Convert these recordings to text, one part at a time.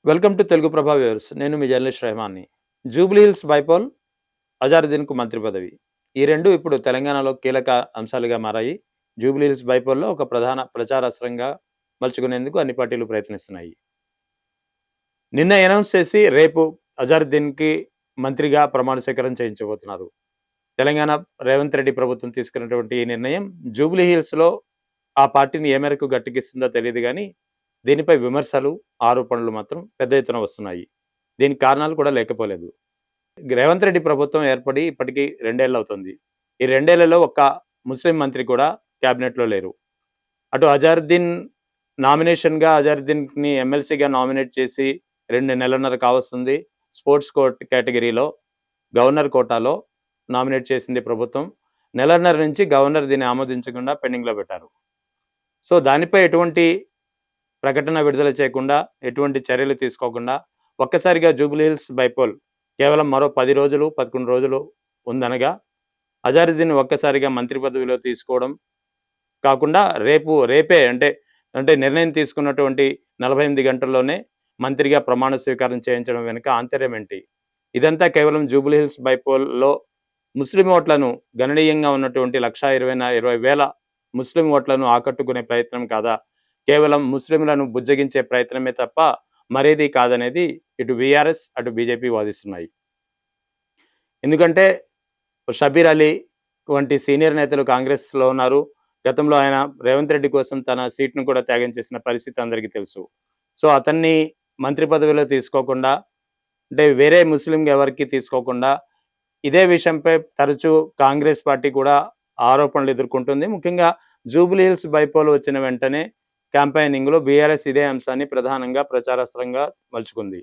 Welcome to Telugu ప్రభా viewers. నేను మీ journalist రెహమాన్ని. Jubilee hills bypoll, అజారుద్దీన్‌కు మంత్రి పదవి. ఈ 2 ఇప్పుడు తెలంగాణలో కీలక అంశాలుగా మారాయి. జూబ్లీ హిల్స్ బైపోల్‌లో ఒక ప్రధాన ప్రచారాస్త్రంగా మలుచుకునేందుకు అన్ని పార్టీలు ప్రయత్నిస్తున్నాయి. నిన్న అనౌన్స్ చేసి రేపు అజారుద్దీన్‌కి మంత్రిగా ప్రమాణ స్వీకారం చేయించబోతున్నారు. తెలంగాణ రేవంత్ రెడ్డి ప్రభుత్వం తీసుకున్నటువంటి ఈ నిర్ణయం జూబ్లీ హిల్స్‌లో ఆ పార్టీని ఏ మేరకు గట్టెక్కిస్తుందో తెలీదు గానీ, దీనిపై విమర్శలు, ఆరోపణలు మాత్రం పెద్ద ఎత్తున వస్తున్నాయి. దీనికి కారణాలు కూడా లేకపోలేదు. రేవంత్ రెడ్డి ప్రభుత్వం ఏర్పడి ఇప్పటికి 2 ఏళ్లవుతుంది. ఈ 2 ఏళ్లలో ఒక్క ముస్లిం మంత్రి కూడా క్యాబినెట్‌లో లేరు. అటు అజారుద్దీన్‌ని ఎమ్మెల్సీగా నామినేట్ చేసి 2 నెలన్నర కావస్తుంది. స్పోర్ట్స్ కేటగిరీలో గవర్నర్ కోటాలో నామినేట్ చేసింది ప్రభుత్వం. నెలన్నర నుంచి గవర్నర్ దీన్ని ఆమోదించకుండా పెండింగ్‌లో పెట్టారు. సో, దానిపై ఎటువంటి ప్రకటన విడుదల చేయకుండా, ఎటువంటి చర్యలు తీసుకోకుండా ఒక్కసారిగా జూబ్లీ హిల్స్ బైపోల్ కేవలం మరో 10 రోజులు, 11 రోజులు ఉందనగా అజారుద్దీన్ ఒక్కసారిగా మంత్రి పదవిలో తీసుకోవడం కాకుండా రేపే అంటే నిర్ణయం తీసుకున్నటువంటి 48 గంటల్లోనే మంత్రిగా ప్రమాణ స్వీకారం చేయించడం వెనుక ఆంతర్యం ఏంటి? ఇదంతా కేవలం జూబ్లీ హిల్స్ బైపోల్‌లో ముస్లిం ఓట్లను గణనీయంగా ఉన్నటువంటి 1,20,000 ముస్లిం ఓట్లను ఆకట్టుకునే ప్రయత్నం కాదా? కేవలం ముస్లింలను బుజ్జగించే ప్రయత్నమే తప్ప మరేది కాదనేది ఇటు బీఆర్ఎస్, అటు బీజేపీ వాదిస్తున్నాయి. ఎందుకంటే షబీర్ అలీ వంటి సీనియర్ నేతలు కాంగ్రెస్‌లో ఉన్నారు. గతంలో ఆయన రేవంత్ రెడ్డి కోసం తన సీట్‌ను కూడా త్యాగం చేసిన పరిస్థితి అందరికీ తెలుసు. సో, అతన్ని మంత్రి పదవిలో తీసుకోకుండా, అంటే వేరే ముస్లింగా ఎవరికీ తీసుకోకుండా, ఇదే విషయంపై తరచూ కాంగ్రెస్ పార్టీ కూడా ఆరోపణలు ఎదుర్కొంటుంది. ముఖ్యంగా జూబ్లీ హిల్స్ బైపోల్ వచ్చిన వెంటనే క్యాంపెయినింగ్‌లో బీఆర్ఎస్ ఇదే అంశాన్ని ప్రధానంగా ప్రచారాస్త్రంగా మలుచుకుంది.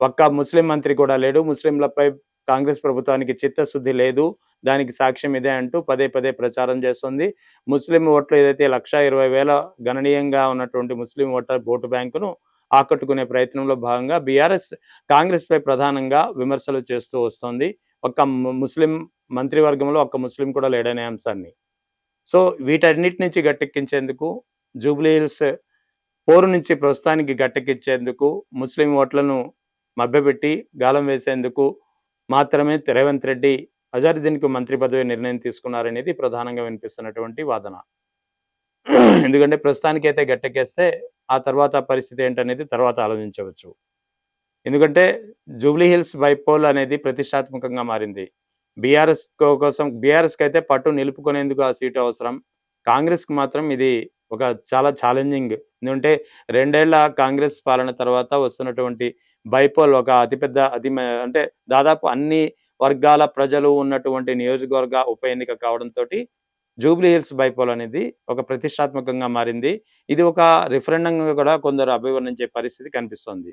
ఒక్క ముస్లిం మంత్రి కూడా లేడు. ముస్లింలపై కాంగ్రెస్ ప్రభుత్వానికి చిత్తశుద్ధి లేదు. దానికి సాక్ష్యం ఇదే అంటూ పదే పదే ప్రచారం చేస్తుంది. ముస్లిం ఓట్లు ఏదైతే 1,20,000 గణనీయంగా ఉన్నటువంటి ముస్లిం ఓటు బ్యాంకును ఆకట్టుకునే ప్రయత్నంలో భాగంగా బీఆర్ఎస్ కాంగ్రెస్‌పై ప్రధానంగా విమర్శలు చేస్తూ వస్తోంది. ఒక్క ముస్లిం మంత్రివర్గంలో ఒక్క ముస్లిం కూడా లేడనే అంశాన్ని. సో, వీటన్నిటి నుంచి గట్టెక్కించేందుకు జూబ్లీ హిల్స్ పోరు నుంచి ప్రస్తుతానికి గట్టెక్కించేందుకు ముస్లిం ఓట్లను మభ్యపెట్టి గాలం వేసేందుకు మాత్రమే రేవంత్ రెడ్డి అజారుద్దీన్‌కు మంత్రి పదవి నిర్ణయం తీసుకున్నారనేది ప్రధానంగా వినిపిస్తున్నటువంటి వాదన. ఎందుకంటే ప్రస్తుతానికైతే గట్టెక్కేస్తే ఆ తర్వాత పరిస్థితి ఏంటనేది తర్వాత ఆలోచించవచ్చు. ఎందుకంటే జూబ్లీ హిల్స్ బైపోల్ అనేది ప్రతిష్టాత్మకంగా మారింది. బీఆర్ఎస్‌కైతే పట్టు నిలుపుకునేందుకు ఆ సీటు అవసరం. కాంగ్రెస్‌కి మాత్రం ఇది ఒక చాలా ఛాలెంజింగ్. ఎందుకంటే 2 ఏళ్ల కాంగ్రెస్ పాలన తర్వాత వస్తున్నటువంటి బైపోల్ ఒక అంటే దాదాపు అన్ని వర్గాల ప్రజలు ఉన్నటువంటి నియోజకవర్గ ఉప ఎన్నిక కావడంతోటి జూబ్లీ హిల్స్ బైపోల్ అనేది ఒక ప్రతిష్టాత్మకంగా మారింది. ఇది ఒక రిఫరెండంగా కూడా కొందరు అభివర్ణించే పరిస్థితి కనిపిస్తోంది.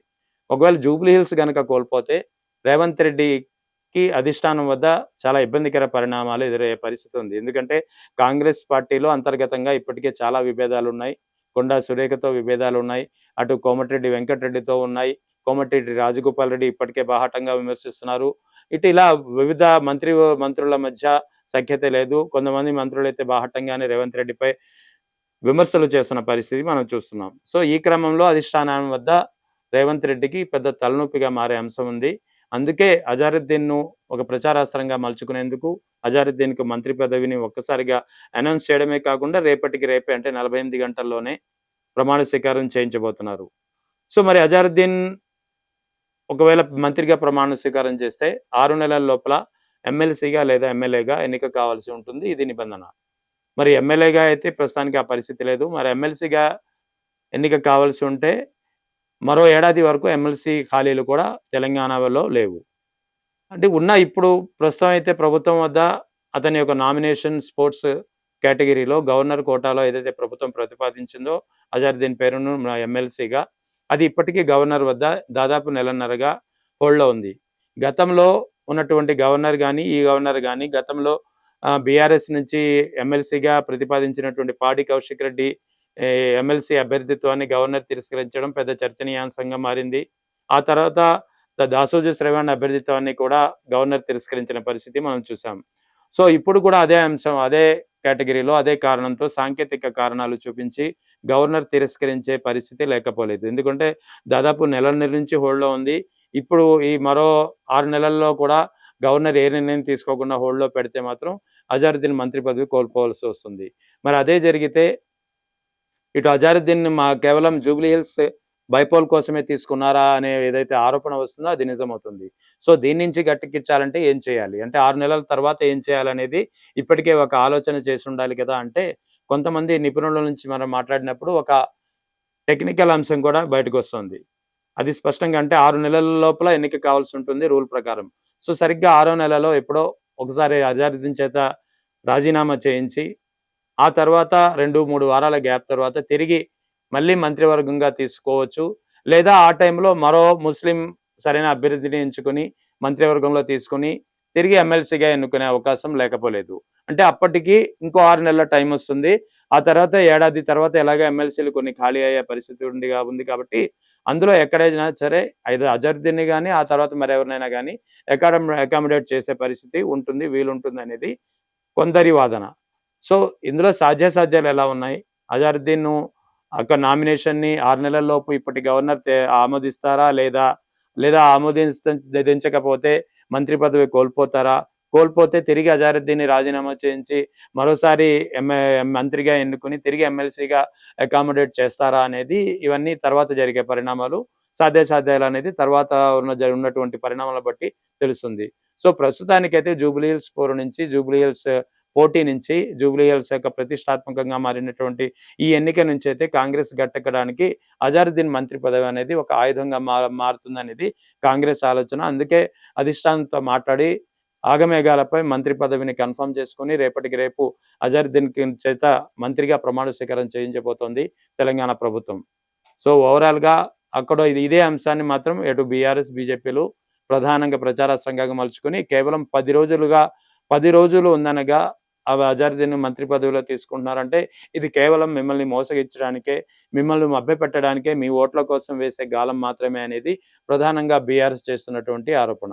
ఒకవేళ జూబ్లీ హిల్స్ గనక కోల్పోతే రేవంత్ రెడ్డికి అధిష్టానం వద్ద చాలా ఇబ్బందికర పరిణామాలు ఎదురయ్యే పరిస్థితి ఉంది. ఎందుకంటే కాంగ్రెస్ పార్టీలో అంతర్గతంగా ఇప్పటికే చాలా విభేదాలున్నాయి. కొండా సురేఖతో విభేదాలున్నాయి. అటు కోమటిరెడ్డి వెంకటరెడ్డితో ఉన్నాయి. కోమటిరెడ్డి రాజగోపాల్ రెడ్డి ఇప్పటికే బాహాటంగా విమర్శిస్తున్నారు. ఇలా వివిధ మంత్రుల మధ్య సఖ్యత లేదు. కొంతమంది మంత్రులైతే బాహాటంగానే రేవంత్ రెడ్డిపై విమర్శలు చేస్తున్న పరిస్థితి మనం చూస్తున్నాం. సో, ఈ క్రమంలో అధిష్టానం వద్ద రేవంత్ రెడ్డికి పెద్ద తలనొప్పిగా మారే అంశం ఉంది. అందుకే అజారుద్దీన్‌ను ఒక ప్రచారాస్త్రంగా మలుచుకునేందుకు అజారుద్దీన్‌కు మంత్రి పదవిని ఒక్కసారిగా అనౌన్స్ చేయడమే కాకుండా రేపటికి రేపే అంటే 48 గంటల్లోనే ప్రమాణ స్వీకారం చేయించబోతున్నారు. సో, మరి అజారుద్దీన్ ఒకవేళ మంత్రిగా ప్రమాణ స్వీకారం చేస్తే 6 నెలల లోపల ఎమ్మెల్సీగా లేదా ఎమ్మెల్యేగా ఎన్నిక కావాల్సి ఉంటుంది. ఇది నిబంధన. మరి ఎమ్మెల్యేగా అయితే ప్రస్తుతానికి ఆ పరిస్థితి లేదు. మరి ఎమ్మెల్సీగా ఎన్నిక కావాల్సి ఉంటే మరో ఏడాది వరకు ఎమ్మెల్సీ ఖాళీలు కూడా తెలంగాణలో లేవు. అంటే ఇప్పుడు ప్రస్తుతం అయితే ప్రభుత్వం వద్ద అతని యొక్క నామినేషన్ స్పోర్ట్స్ కేటగిరీలో గవర్నర్ కోటాలో ఏదైతే ప్రభుత్వం ప్రతిపాదించిందో అజారుద్దీన్ పేరును ఎమ్మెల్సీగా అది ఇప్పటికీ గవర్నర్ వద్ద దాదాపు నెలన్నరగా హోల్డ్‌లో ఉంది. గతంలో ఉన్నటువంటి గవర్నర్ గాని, ఈ గవర్నర్ గాని గతంలో బీఆర్ఎస్ నుంచి ఎమ్మెల్సీగా ప్రతిపాదించినటువంటి పాడి కౌశిక్ రెడ్డి ఎమ్మెల్సీ అభ్యర్థిత్వాన్ని గవర్నర్ తిరస్కరించడం పెద్ద చర్చనీయాంశంగా మారింది. ఆ తర్వాత దాసోజు శ్రవణ్ అభ్యర్థిత్వాన్ని కూడా గవర్నర్ తిరస్కరించిన పరిస్థితి మనం చూసాం. సో, ఇప్పుడు కూడా అదే అంశం, అదే కేటగిరీలో అదే కారణంతో సాంకేతిక కారణాలు చూపించి గవర్నర్ తిరస్కరించే పరిస్థితి లేకపోలేదు. ఎందుకంటే దాదాపు నెలన్నర నుంచి హోల్డ్‌లో ఉంది. ఇప్పుడు ఈ మరో 6 నెలల్లో కూడా గవర్నర్ ఏ నిర్ణయం తీసుకోకుండా హోల్డ్‌లో పెడితే మాత్రం అజారుద్దీన్ మంత్రి పదవి కోల్పోవాల్సి వస్తుంది. మరి అదే జరిగితే ఇటు అజారుద్దీన్ కేవలం జూబ్లీ హిల్స్ బైపోల్ కోసమే తీసుకున్నారా అనే ఏదైతే ఆరోపణ వస్తుందో అది నిజమవుతుంది. సో, దీని నుంచి గట్టెక్కించాలంటే ఏం చేయాలి? అంటే 6 నెలల తర్వాత ఏం చేయాలనేది ఇప్పటికే ఒక ఆలోచన చేసుండాలి కదా! అంటే కొంతమంది నిపుణుల నుంచి మనం మాట్లాడినప్పుడు ఒక టెక్నికల్ అంశం కూడా బయటకొస్తుంది. అది స్పష్టంగా అంటే 6 నెలల లోపల ఎన్నిక కావాల్సి ఉంటుంది రూల్ ప్రకారం. సో, సరిగ్గా ఆరో నెలలో ఎప్పుడో ఒకసారి అజారుద్దీన్ చేత రాజీనామా చేయించి ఆ తర్వాత 2, 3 వారాల గ్యాప్ తర్వాత తిరిగి మళ్ళీ మంత్రివర్గంగా తీసుకోవచ్చు. లేదా ఆ టైంలో మరో ముస్లిం సరైన అభ్యర్థిని ఎంచుకొని మంత్రివర్గంలో తీసుకొని తిరిగి ఎమ్మెల్సీగా ఎన్నుకునే అవకాశం లేకపోలేదు. అంటే అప్పటికి ఇంకో 6 నెలల టైమొస్తుంది. ఆ తర్వాత ఏడాది తర్వాత ఎలాగో ఎమ్మెల్సీలు కొన్ని ఖాళీ అయ్యే పరిస్థితి ఉంది కాబట్టి అందులో ఎక్కడైనా సరే ఐదర్ అజరుద్దీన్‌ని గాని, ఆ తర్వాత మరెవరినైనా గాని అకామిడేట్ చేసే పరిస్థితి ఉంటుంది, వీలుంటుందనేది కొందరి వాదన. సో, ఇందులో సాధ్యాసాధ్యాలు ఎలా ఉన్నాయి? అజారుద్దీన్‌ను నామినేషన్‌ని 6 నెలల్లోపు ఇప్పటి గవర్నర్ ఆమోదిస్తారా? లేదా దించకపోతే మంత్రి పదవి కోల్పోతారా? కోల్పోతే తిరిగి అజారుద్దీన్‌ని రాజీనామా చేయించి మరోసారి మంత్రిగా ఎన్నుకొని తిరిగి ఎమ్మెల్సీగా అకామిడేట్ చేస్తారా? అనేది ఇవన్నీ తర్వాత జరిగే పరిణామాలు. సాధ్యాసాధ్యాలనేది తర్వాత ఉన్నటువంటి పరిణామాలను బట్టి తెలుస్తుంది. సో, ప్రస్తుతానికైతే జూబ్లీ హిల్స్ పోటీ నుంచి జూబ్లీ హిల్స్ యొక్క ప్రతిష్టాత్మకంగా మారినటువంటి ఈ ఎన్నిక నుంచైతే కాంగ్రెస్ గట్టెక్కడానికి అజారుద్దీన్ మంత్రి పదవి అనేది ఒక ఆయుధంగా మారుతుందనేది కాంగ్రెస్ ఆలోచన. అందుకే అధిష్టానంతో మాట్లాడి ఆగమేఘాలపై మంత్రి పదవిని కన్ఫర్మ్ చేసుకొని రేపటికి రేపు అజారుద్దీన్ చేత మంత్రిగా ప్రమాణ స్వీకారం చేయించబోతోంది తెలంగాణ ప్రభుత్వం. సో, ఓవరాల్‌గా అక్కడ ఇదే అంశాన్ని మాత్రం ఎటు బీఆర్ఎస్, బీజేపీలు ప్రధానంగా ప్రచారాస్త్రంగా మలుచుకొని కేవలం 10 రోజులు ఉందనగా అజారుద్దీన్ మంత్రి పదవిలో తీసుకుంటున్నారంటే ఇది కేవలం మిమ్మల్ని మోసగించడానికే, మిమ్మల్ని మభ్యపెట్టడానికే, మీ ఓట్ల కోసం వేసే గాలం మాత్రమే అనేది ప్రధానంగా బీఆర్ఎస్ చేస్తున్నటువంటి ఆరోపణ.